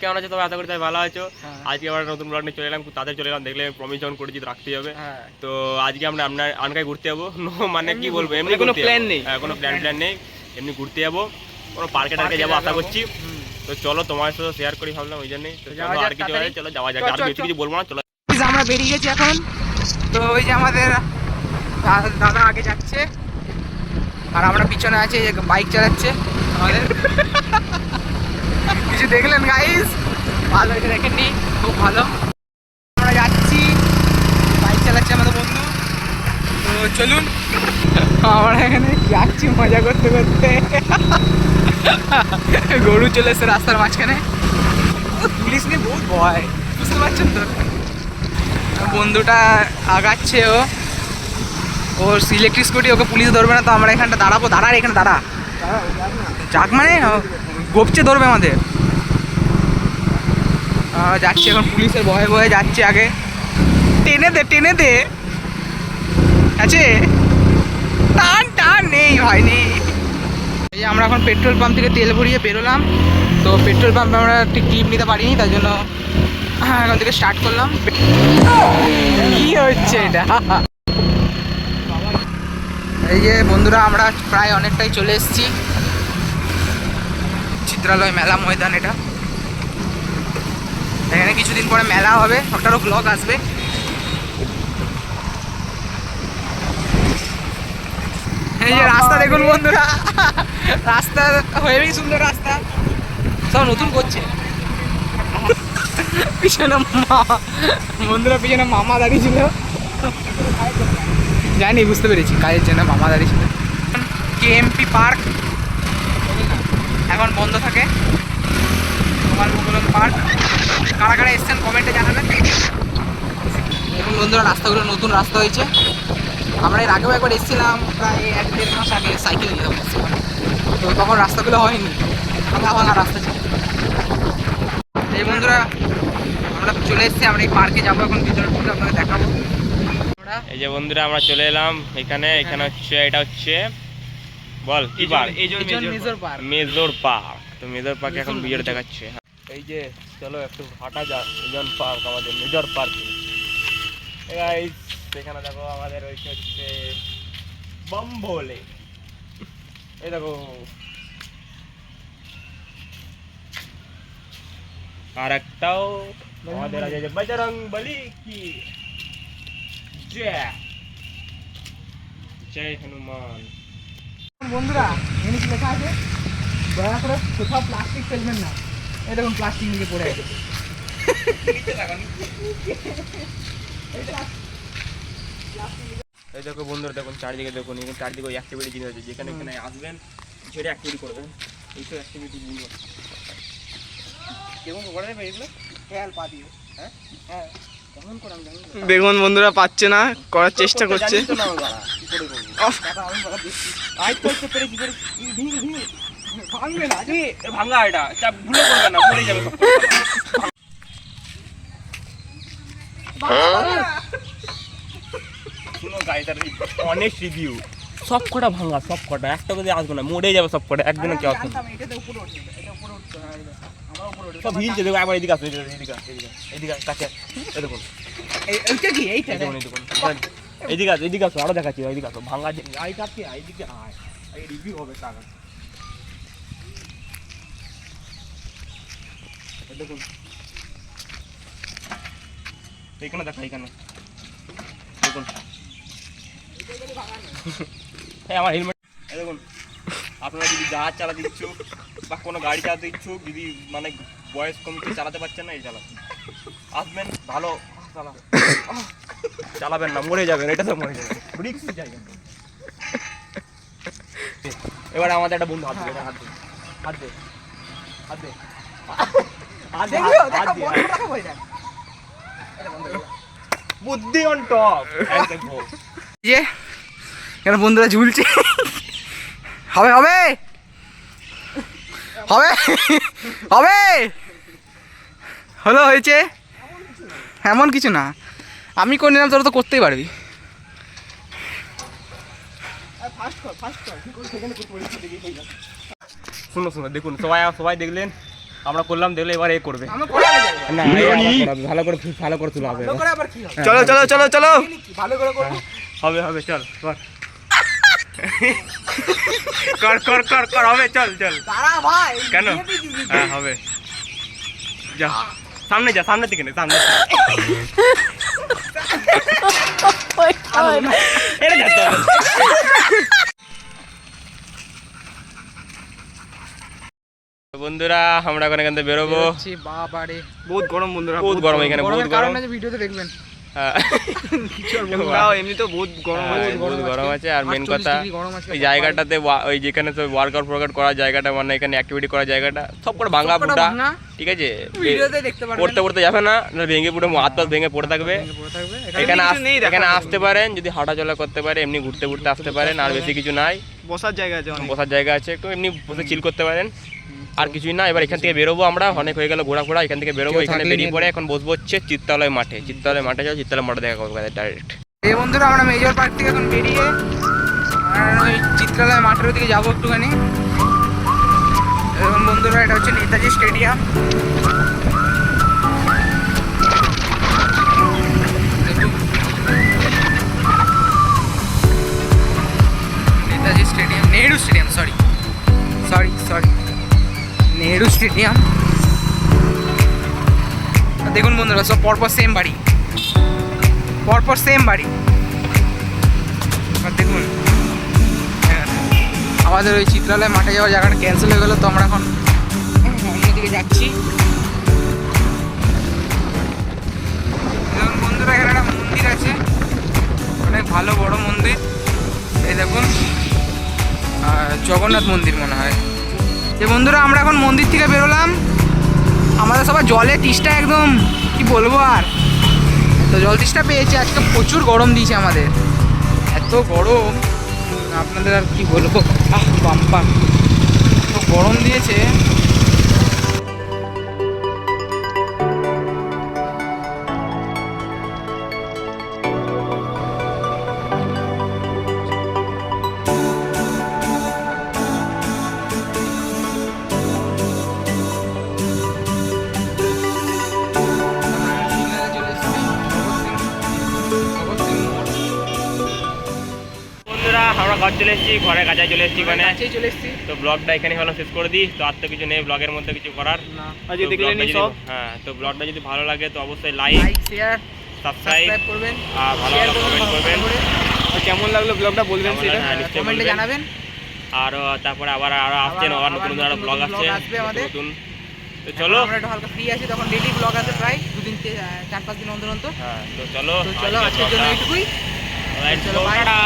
কেমন আছে তবে আশা করি তাই ভালো আছো। আজকে আমরা নতুন ব্লগ নিয়ে চলে এলাম, তাদের চলে এলাম, দেখলে প্রমিস যখন করেছি রাখতে হবে। তো আজকে আমরা আপনার আনকায় ঘুরতে যাবো। মানে কি বলবো, এমনি কোনো প্ল্যান নেই, কোনো প্ল্যান নেই, এমনি ঘুরতে যাবো, কোনো পার্কে টার্কে যাবো আশা করছি। তো চলো তোমার সাথে শেয়ার করি ভাবলাম, ওই জন্যই। তো চলো আর কিছু আছে, চলো যাওয়া যাক। আর কিছু বলবো না, চলো আমরা বেরিয়ে গেছি এখন। তো ওই যে আমাদের দাদা আগে যাচ্ছে আর আমরা পিছনে আছি, বাইক চালাচ্ছে আমাদের। কিছু দেখলেন গাইস? ভালো এটা দেখেননি, খুব ভালো। আমরা যাচ্ছি, বাইক চালাচ্ছে আমাদের বন্ধু। তো চলুন আমরা এখানে যাচ্ছি মজা করতে করতে। গরু চলে এসছে রাস্তার মাঝখানে। পুলিশ নিয়ে বহুত ভয়, বুঝতে পারছেন তো। বন্ধুটা আগাচ্ছে, ওর ইলেকট্রিক স্কুটি, ওকে পুলিশ ধরবে না। তো আমরা এখানটা দাঁড়াবো। দাঁড়া এখানে, দাঁড়া যাক, মানে গোপচে ধরবে আমাদের। যাচ্ছি এখন, পুলিশের ভয়ে ভয়ে যাচ্ছে আগে। টেনে দে, টেনে দে, আছে টান টান, নেই ভাই নেই। এই আমরা এখন পেট্রোল পাম্প থেকে তেল ভরিয়ে বেরোলাম। তো পেট্রোল পাম্পে আমরা ঠিক ক্লিপ নিতে পারিনি, তাই জন্য এখন থেকে স্টার্ট করলাম। কি হচ্ছে এটা? এই যে বন্ধুরা, আমরা প্রায় অনেকটাই চলে এসেছি। চিত্রালয় মেলা ময়দান এটা। এখানে কিছুদিন পরে মেলা হবে, ওটারও ব্লগ আসবে। এই যে রাস্তা দেখুন বন্ধুরা, রাস্তা হেবি সুন্দর রাস্তা, সব নতুন করছে। পিছনে বন্ধুরা, পিছনে মামা দাঁড়িয়ে ছিল, জানি, বুঝতে পেরেছি কাজের জন্য মামা দাঁড়িয়ে ছিল। কেএমপি পার্ক এখন বন্ধ থাকে, পার্ক। কারা কারা এসছেন কমেন্টে জানাবেন। এখন বন্ধুরা, রাস্তাগুলো নতুন রাস্তা হয়েছে। আমরা এর আগেও একবার এসেছিলাম, প্রায় 1-1.5 মাস আগে, সাইকেল নিয়ে এসেছিলাম। তো তখন রাস্তাগুলো হয়নি, ভাঙা ভাঙা রাস্তা ছিল। এই বন্ধুরা, আমরা চলে এসেছি, আমরা এই পার্কে যাবো এখন, ভিতরে ঢুকে আপনাকে দেখাবো। এই যে বন্ধুরা, আমরা চলে এলাম এখানে। এখানে হচ্ছে, এটা হচ্ছে বল কি পার্ক? Major park. তো মেজর পার্কে এখন ভিডিও দেখাচ্ছে। এই যে চলো একটু হাঁটা যাক মেজর পার্ক, আমাদের মেজর পার্ক। এখানে দেখো আমাদের হচ্ছে বম্বলে, এই দেখো। আর একটাও আমাদের আছে যে বজরং বলি কি জয় হনুমান। বন্ধুরা, এখানে কি লেখা আছে? দয়া করে কোথাও প্লাস্টিক ফেলবেন না। এই দেখুন প্লাস্টিক নিয়ে পড়ে আছে। এই দেখো বন্ধুরা, দেখুন চারিদিকে, দেখুন এখানে চারিদিকে অ্যাক্টিভিটি জিনিস আছে। যেখানে এখানে আসবেন, ছেড়ে অ্যাক্টিভিটি করবেন। এইসব অ্যাক্টিভিটি জিনিস কেমন করে দেবে এগুলো? খেয়াল পা দিয়ে। হ্যাঁ হ্যাঁ, দেখুন বন্ধুরা, পাচ্ছে না, করার চেষ্টা করছে। ভাঙা এটা চাপ ভুলে করবে না, পড়ে যাবে। শুনো গাইস, অনেক রিভিউ, সব কটা ভাঙা, সব কটা, একটা করে আসবে না, মরে যাবে সব কটা, একদিনে কেউ আসবে না। সব হিলছে, দেখো একবার এদিকে আসো, এদিকে কাছে, এই দেখুন এইটা কি? এইটা দেখুন, এদিকে আসো, এদিকে আসো, আরো দেখাচ্ছি, এদিকে আসো, ভাঙা আই কাটছে, এইদিকে আয়, এই রিভিউ হবে টাকা। দেখুন এইখানে দেখো, এইখানে দেখুন, আমার হেলমেট। দেখুন, আপনারা যদি জাহাজ চালাতে ইচ্ছুক বা কোনো গাড়ি চালাতে ইচ্ছুক, যদি মানে বয়স কমিয়ে চালাতে পারছেন না, এই চালাচ্ছেন, আসবেন, ভালো চালাবেন না, মরে যাবেন, এটা তো মরে যাবেন, রিস্ক জায়গা। এবার আমাদের একটা বন্ধু হাত দে, হাত দে, হাত দে, হাত দে, বুদ্ধি অন টপ। যে এখানে বন্ধুরা ঝুলছে। হবে হবে হবে হবে, হলো, হয়েছে। এমন কিছু না, আমি করে নিলাম, তোরা তো করতেই পারবি। শুনো শুনো দেখুন সবাই দেখলেন, আমরা করলাম, দেখলে এবার এ করবে আমরা পরে আগে যাবো। না ভালো করে তোলা হবে ভালো করে আবার কি হবে? চলো চলো চলো চলো ভালো করে করবো। হবে চল কর হবে চল দাঁড়া ভাই, কেন? দিয়ে দিবি। হ্যাঁ হবে, যা সামনে যা, সামনে থেকে নে, সামনে এটা যেতে হবে। বন্ধুরা আমরা এখন এখান থেকে বেরোবো। বেরোচ্ছি, বাবারে। বহুত গরম বন্ধুরা, বহুত গরম এখানে, বহুত গরমের গরম। কারণে যে ভিডিওতে দেখবেন। হ্যাঁ, তাও এমনি তো বহুত গরম হ্যাঁ, আছে। বহুত গরম আছে। আর মেন 48 কথা ডিগ্রি গরম আছে। ওই জায়গাটাতে ওই যেখানে তো ওয়ার্কআউট করার জায়গাটা, মানে এখানে অ্যাক্টিভিটি করার জায়গাটা সব করে ভাঙা সবকটা ফুটা, ভাঙা। ঠিক আছে? ভিডিওতে দেখতে পারবেন। পড়তে যাবে না, ভেঙে পুরো হাত পা ভেঙে পড়ে থাকবে। পড়ে থাকবে। এখানে কিছু নেই দেখার এখানে মতো। আসতে পারেন, যদি হাঁটাচলা করতে পারে, এমনি ঘুরতে আসতে পারেন, আর বেশি কিছু নাই। বসার জায়গা আছে অনেক। বসার জায়গা আছে, একটু এমনি বসে চিল করতে পারেন, আর কিছুই না। এবার এখান থেকে বেরোবো আমরা, অনেক হয়ে গেল ঘোরাফোরা, এখান থেকে বেরোবো। কেউ এখানে থাকলে বেরিয়ে নিয়ে পরে এখন বসবো হচ্ছে চিত্তালয় মাঠে যাও, চিত্তালয় মাঠে দেখা করবো ডাইরেক্ট। এই বন্ধুরা আমরা মেজর পার্ক থেকে এখন বেরিয়ে ওই চিত্রালয় মাঠের দিকে যাবো একটুখানি। এবং বন্ধুরা এটা হচ্ছে Netaji stadium. Netaji stadium, Nehru stadium, sorry Nehru stadium. দেখুন বন্ধুরা সব পরপর সেম বাড়ি, আর দেখুন আমাদের ওই চিত্রালয় মাঠে যাওয়ার জায়গাটা ক্যান্সেল হয়ে গেলো, তো আমরা এখন অন্যদিকে যাচ্ছি। দেখুন বন্ধুরা এখানে একটা মন্দির আছে, অনেক ভালো বড় মন্দির। এই দেখুন জগন্নাথ মন্দির মনে হয়। যে বন্ধুরা আমরা এখন মন্দির থেকে বেরোলাম, আমাদের সবার জলের তেষ্টা একদম কি বলবো আর, তো জল তেষ্টা পেয়েছি। আজকে প্রচুর গরম দিয়েছে আমাদের, এত গরম আপনাদের আর কি বলবো। বাম্পার তো গরম দিয়েছে। বন্ধুরা আমরা ঘর চলে এসেছি, ঘরের কাছায় চলে এসেছি, মানে কাছেই চলে এসেছি। তো ব্লগটা এখানে হলো শেষ করে দিই। তো আর তো কিছু নেই ব্লগের মধ্যে কিছু করার। আজকে তো দেখলেনই ব্লগটা সব। হ্যাঁ, তো ব্লগটা যদি ভালো লাগে তো অবশ্যই লাইক, লাইক শেয়ার সাবস্ক্রাইব করবেন, আর ভালো শেয়ার ভালো কমেন্ট করবেন। আর কেমন লাগলো ব্লগটা বলবেন সেটা। হ্যাঁ, নিশ্চয়ই কমেন্টে বলবেন। জানাবেন। আর তারপরে আবার আসছেন, আবার নতুন ব্লগ আসছে আমাদের। নতুন। তো চলো, আমরা একটু হালকা ফ্রি আছি, তখন ডেইলি ব্লগ আছে প্রায় 4-5 দিন অন্তর। হ্যাঁ তো চলো তো চলো আজকের জন্য এইটুকুই। চলো, bye. টাটা।